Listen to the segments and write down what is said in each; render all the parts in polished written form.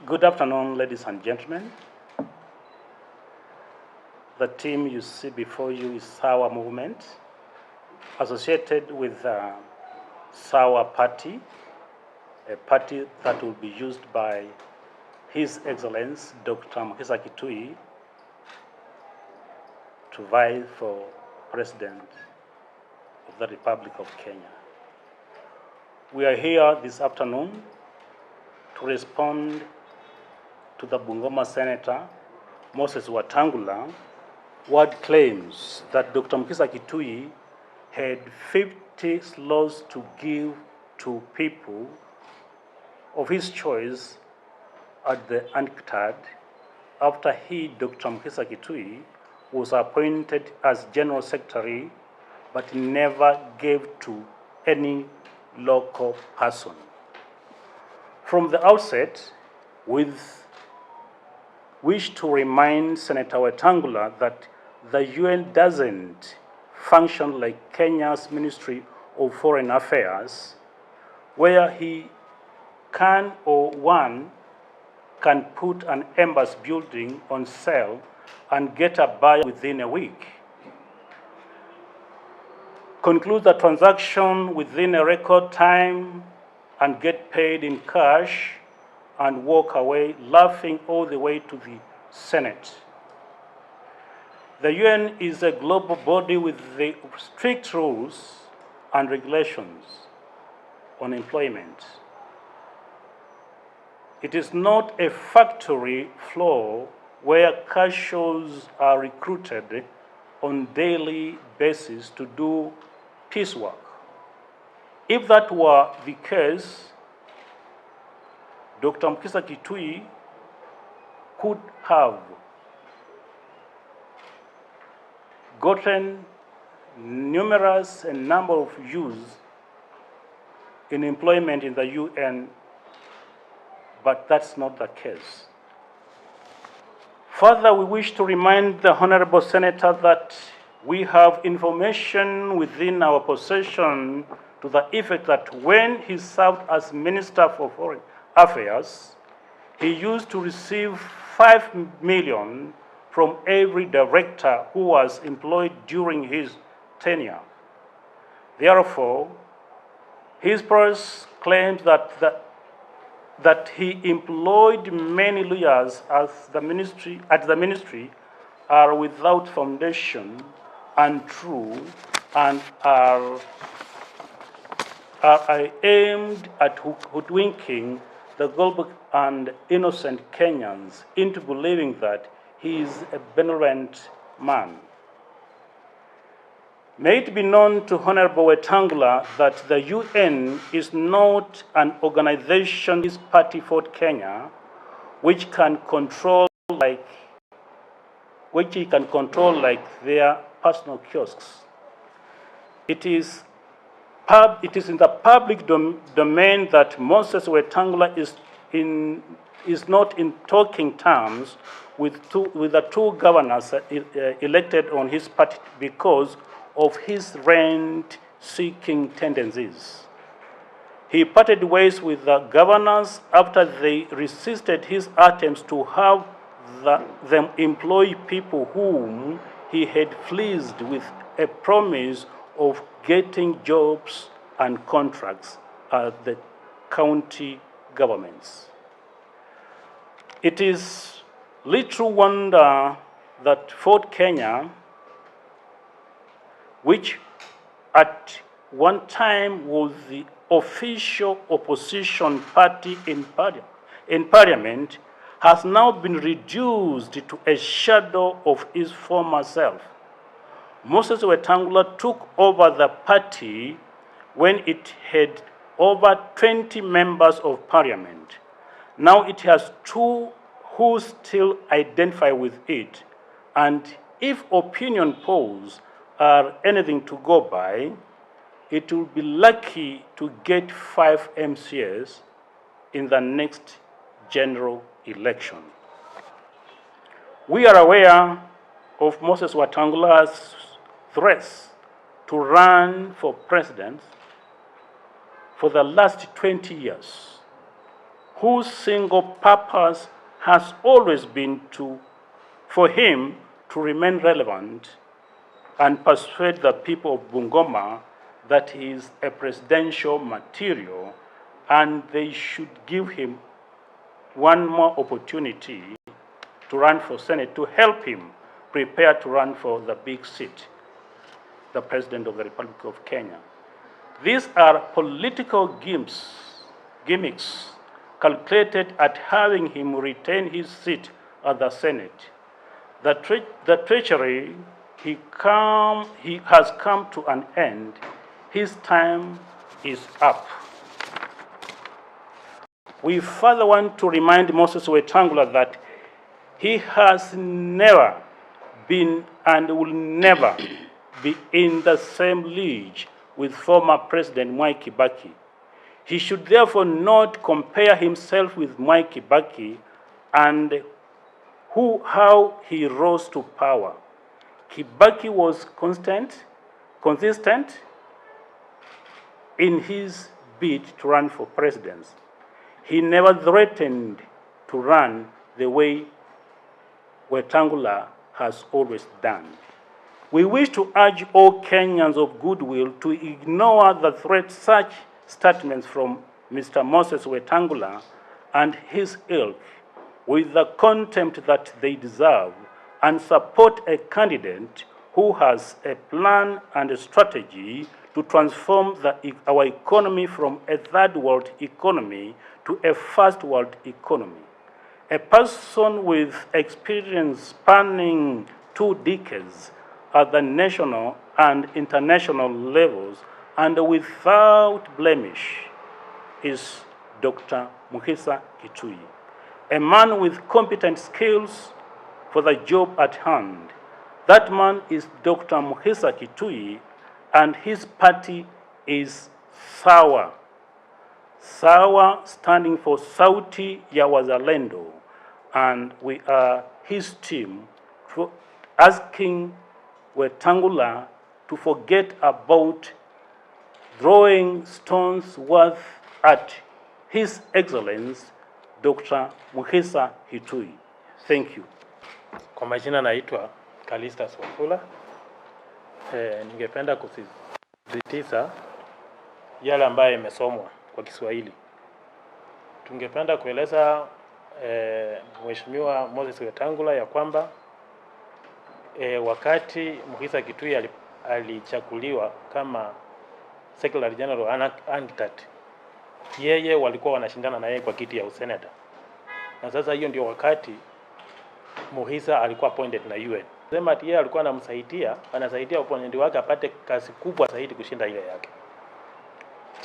Good afternoon, ladies and gentlemen. The team you see before you is SAWA movement, associated with SAWA party, a party that will be used by His Excellency Dr. Mukhisa Kituyi to vie for President of the Republic of Kenya. We are here this afternoon to respond to the Bungoma Senator, Moses Wetangula, who claims that Dr. Mukhisa Kituyi had 50 slots to give to people of his choice at the UNTAD after he, Dr. Mukhisa Kituyi, was appointed as General Secretary but never gave to any local person. From the outset, we wish to remind Senator Wetangula that the UN doesn't function like Kenya's Ministry of Foreign Affairs, where he can or one can put an embassy building on sale and get a buyer within a week, conclude the transaction within a record time and get paid in cash and walk away laughing all the way to the Senate. The UN is a global body with the strict rules and regulations on employment. It is not a factory floor where casuals are recruited on daily basis to do piecework. If that were the case, Dr. Mukhisa Kituyi could have gotten numerous and number of youths in employment in the UN, but that's not the case. Further, we wish to remind the Honorable Senator that we have information within our possession to the effect that when he served as Minister for Foreign Affairs, he used to receive 5 million from every director who was employed during his tenure. Therefore, his press claims that he employed many lawyers at the ministry are without foundation, untrue, and are aimed at hoodwinking the global and innocent Kenyans into believing that he is a benevolent man. May it be known to Honorable Wetangula that the UN is not an organization, his party for Kenya, which he can control like their personal kiosks. It is in the public domain that Moses Wetangula is not in talking terms with the two governors elected on his party because of his rent-seeking tendencies. He parted ways with the governors after they resisted his attempts to have them employ people whom he had fleeced with a promise of getting jobs and contracts at the county governments. It is little wonder that Fort Kenya, which at one time was the official opposition party in parliament, has now been reduced to a shadow of its former self. Moses Wetangula took over the party when it had over 20 members of parliament. Now it has 2 who still identify with it, and if opinion polls are anything to go by, it will be lucky to get 5 MCAs in the next general election. We are aware of Moses Wetangula's threats to run for president for the last 20 years. whose single purpose has always been for him to remain relevant and persuade the people of Bungoma that he is a presidential material and they should give him one more opportunity to run for Senate to help him prepare to run for the big seat, the President of the Republic of Kenya. These are political gimmicks calculated at having him retain his seat at the Senate. The treachery he has come to an end. His time is up. We further want to remind Moses Wetangula that he has never been and will never be in the same league with former President Mwai Kibaki. He should therefore not compare himself with Mwai Kibaki and how he rose to power. Kibaki was consistent in his bid to run for president. He never threatened to run the way Wetangula has always done. We wish to urge all Kenyans of goodwill to ignore the threat such statements from Mr. Moses Wetangula and his ilk with the contempt that they deserve and support a candidate who has a plan and a strategy to transform our economy from a third world economy to a first world economy. A person with experience spanning 2 decades at the national and international levels and without blemish is Dr. Mukhisa Kituyi, a man with competent skills for the job at hand. That man is Dr. Mukhisa Kituyi, and his party is SAWA. SAWA standing for Sauti ya Uzalendo, and we are his team for asking Wetangula to forget about throwing stones worth at His Excellency Dr. Mukhisa Kituyi. Thank you. Kwa majina naitwa CALYSTUS WAFULA. Ningependa kusisitiza yale ambayo imesomwa kwa Kiswahili. Tungependa kueleza Mheshimiwa Moses Wetangula ya kwamba wakati Mukhisa Kituyi alichaguliwa kama Secretary General candidate, yeye walikuwa wanashindana na yeye kwa kiti ya useneta. Na sasa hiyo ndio wakati Mukhisa alikuwa appointed na UN. Sema ati yeye alikuwa anasaidia opponent wake apate kazi kubwa zaidi kushinda ile yake.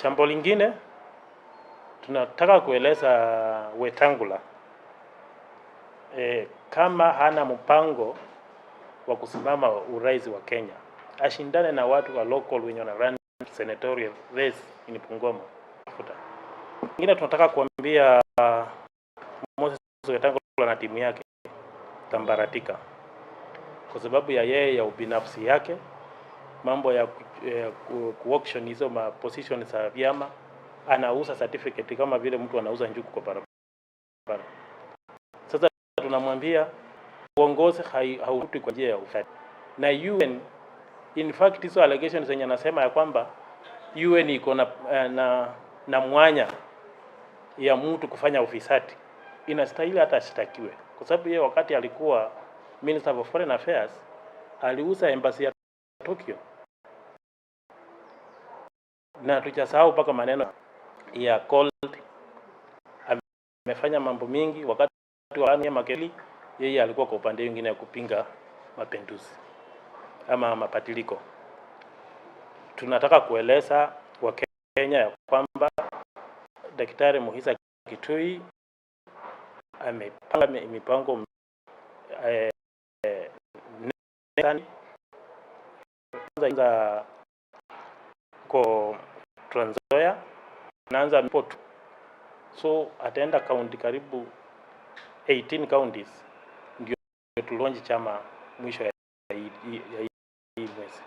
Jambo lingine tunataka kueleza Wetangula kama hana mpango wa kusimama urais wa Kenya, ashindane na watu wa local wenye wana run senatorial race in Bungoma. Ingine tunataka kuambia Moses Wetangula na timu yake tambaratika kwa sababu ya yeye ya ubinafsi yake, mambo ya auction hizo ma position za vyama, anauza certificate kama vile mtu anauza njugu kwa barabara. Sasa tunamwambia uongozi hauruti kwa njia ya ufisadi. Na UN, in fact hizo allegations zenye anasema ya kwamba UN iko na mwanya ya mtu kufanya ufisadi, inastahili hata ashtakiwe. Kwa sababu yeye wakati alikuwa Minister of Foreign Affairs aliuza embassy ya Tokyo. Na tuchasahau mpaka maneno ya cold, amefanya mambo mingi. Wakati wa Makeli yeye alikuwa kwa upande mwingine ya kupinga mapinduzi ama mabadiliko. Tunataka kueleza wa Kenya ya kwamba Daktari Mukhisa Kituyi amepanga mipango kwa Trans Nzoia, naanza report. So ataenda county karibu 18 counties ndio tulonji chama mwisho ya hii mwezi.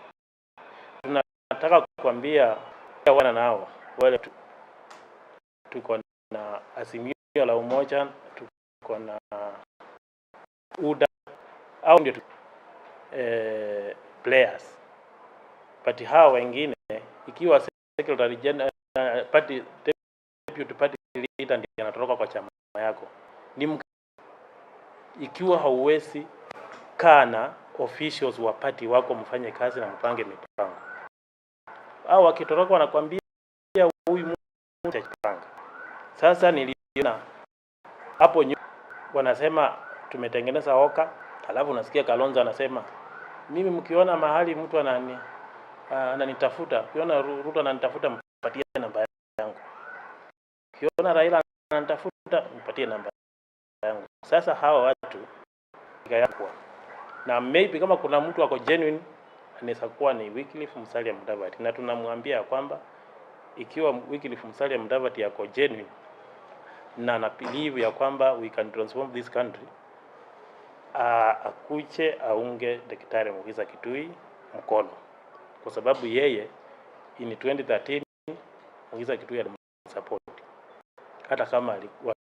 Tunataka kuambia wana nao wale tuko na azimio la umoja, tuko na UDA au ndio players. But hao wengine ikiwa secretary general party deputy party leader ndiye anatoroka kwa chama yako, ni ikiwa hauwezi kana officials wa party wako mfanye kazi na mpange mipango, au wakitoroka wanakuambia huyu mtu ajipanga. Sasa niliona hapo wanasema tumetengeneza oka, alafu unasikia Kalonzo anasema mimi mkiona mahali mtu ananitafuta, ukiona Ruto ananitafuta mpatie namba yangu, ukiona Raila ananitafuta mpatie namba yangu. Sasa hawa watu ikayakwa, na maybe kama kuna mtu wako genuine anaweza kuwa ni Wycliffe Musalia Mudavadi, na tunamwambia kwamba ikiwa Wycliffe Musalia Mudavadi yako genuine na na believe ya kwamba we can transform this country, akuche aunge Daktari Mukhisa Kituyi mkono, kwa sababu yeye in 2013 Mukhisa Kituyi alimsupport, hata kama alikuwa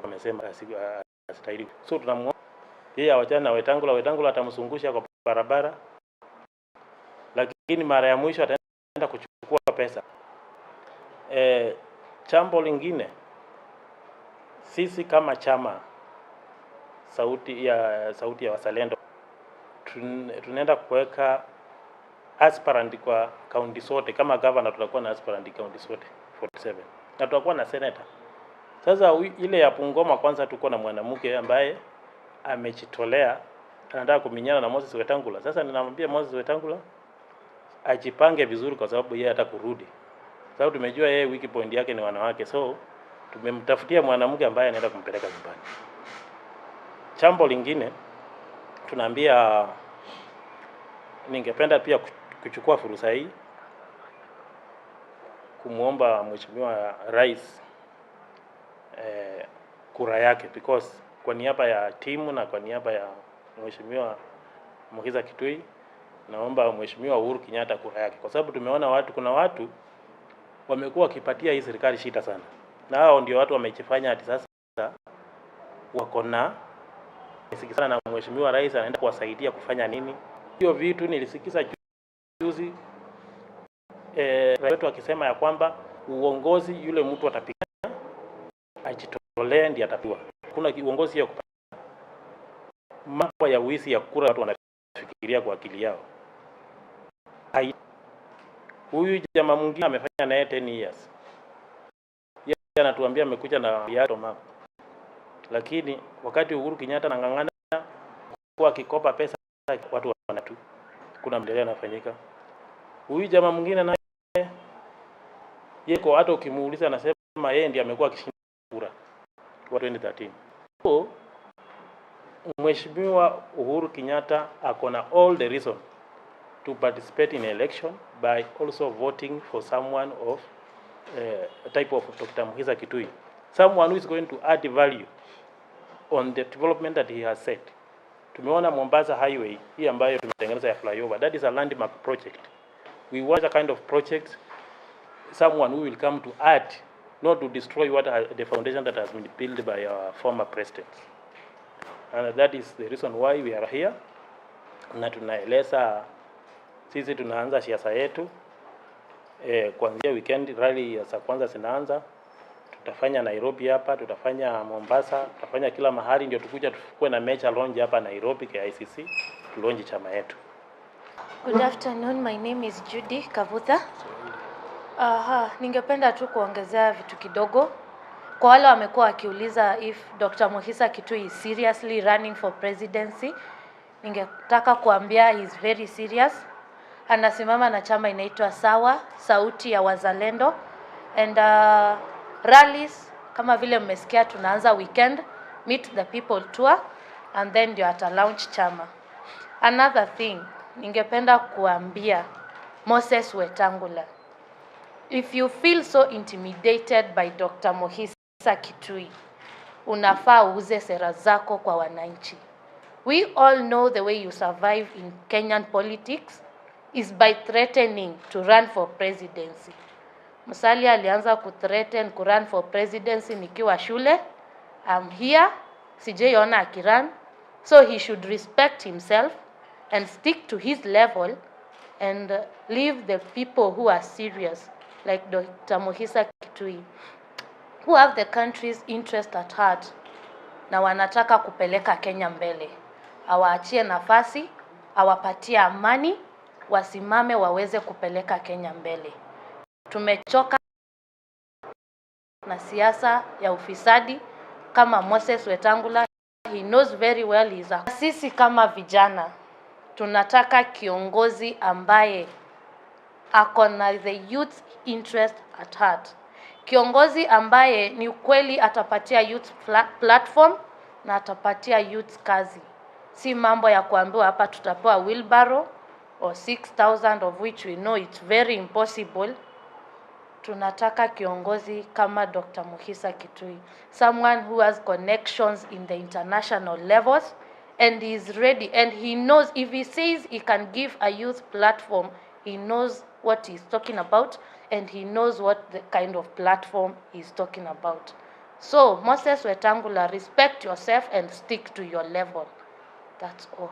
wamesema asitahili. So tunamwomba yeye awachane na Wetangula. Wetangula atamsungusha kwa barabara, lakini mara ya mwisho ataenda kuchukua pesa. Jambo lingine, sisi kama chama sauti ya Uzalendo tunaenda kuweka aspirant kwa kaunti zote. Kama governor tutakuwa na aspirant kaunti zote 47 na tutakuwa na senator. Sasa ile ya Bungoma kwanza tuko na mwanamke ambaye amejitolea, anataka kuminyana na Moses Wetangula. Sasa ninamwambia Moses Wetangula ajipange vizuri, kwa sababu yeye hata kurudi, sababu tumejua yeye wiki point yake ni wanawake, so tumemtafutia mwanamke ambaye anaenda kumpeleka nyumbani. Jambo lingine tunaambia, ningependa pia kuchukua fursa hii kumuomba Mheshimiwa Rais kura yake, because kwa niaba ya timu na kwa niaba ya Mheshimiwa Mukhisa Kituyi naomba Mheshimiwa Uhuru Kenyatta kura yake, kwa sababu tumeona kuna watu wamekuwa wakipatia hii serikali shida sana, na hao ndio watu wamejifanya hadi sasa wako na nisikizana na Mheshimiwa Rais anaenda kuwasaidia kufanya nini. Hiyo vitu nilisikiza juzi wetu akisema ya kwamba uongozi yule mtu atapigana ajitolee ndiye atapewa. Kuna uongozi ya mambo ya wizi ya kura watu wanafikiria kwa akili yao. Huyu jamaa mwingine amefanya naye 10 years. Yeye anatuambia amekuja na yato map. Lakini wakati Uhuru Kenyatta anang'ang'ana kwa kikopa pesa watu wanatu, kuna mdelea anafanyika. Huyu jamaa mwingine naye yeko hata ukimuuliza anasema yeye ndiye amekuwa akishinda kura kwa 2013. So Mheshimiwa Uhuru Kenyatta akona all the reason to participate in election by also voting for someone of a type of Dr. Mukhisa Kituyi, someone who is going to add value on the development that he has said. Tumeona Mombasa highway hii ambayo tumetengeneza ya flyover, that is a landmark project. We want a kind of project, someone who will come to add, not to destroy the foundation that has been built by our former presidents. And that is the reason why we are here. Na tunaeleza sisi tunaanza siasa yetu kuanzia weekend, rally za kwanza zinaanza. Tutafanya Nairobi hapa, tutafanya Mombasa, tutafanya kila mahali, ndio tukuja tukue na major launch hapa Nairobi KICC, launch chama yetu. Good afternoon, my name is Judy KAVUTHA. Ningependa tu kuongezea vitu kidogo kwa wale wamekuwa wakiuliza if Dr. Mukhisa Kituyi is seriously running for presidency. Ningetaka kuambia he is very serious. Anasimama na chama inaitwa SAWA, sauti ya Uzalendo, and rallies kama vile mmesikia tunaanza weekend, meet the people tour, and then ndio ata launch chama. Another thing ningependa kuambia Moses Wetangula, if you feel so intimidated by Dr. Mukhisa Kituyi, unafaa uuze sera zako kwa wananchi. We all know the way you survive in Kenyan politics is by threatening to run for presidency. Musalia alianza kuthreaten kurun for presidency nikiwa shule. I'm here, sijaiona akiran. So he should respect himself and stick to his level and leave the people who are serious, like Dr. Mukhisa Kituyi, who have the country's interest at heart na wanataka kupeleka Kenya mbele. Awaachie nafasi, awapatie amani, wasimame waweze kupeleka Kenya mbele. Tumechoka na siasa ya ufisadi kama Moses Wetangula. He knows very well he's a... Sisi kama vijana tunataka kiongozi ambaye ako na the youth interest at heart. Kiongozi ambaye ni ukweli atapatia youth platform na atapatia youth kazi. Si mambo ya kuambiwa hapa tutapewa wheelbarrow or 6,000 of which we know it's very impossible. Tunataka kiongozi kama Dr. Mukhisa Kituyi, someone who has connections in the international levels and he is ready, and he knows if he says he can give a youth platform, he knows what he's talking about and he knows what the kind of platform he's talking about. So Moses Wetangula, respect yourself and stick to your level. That's all.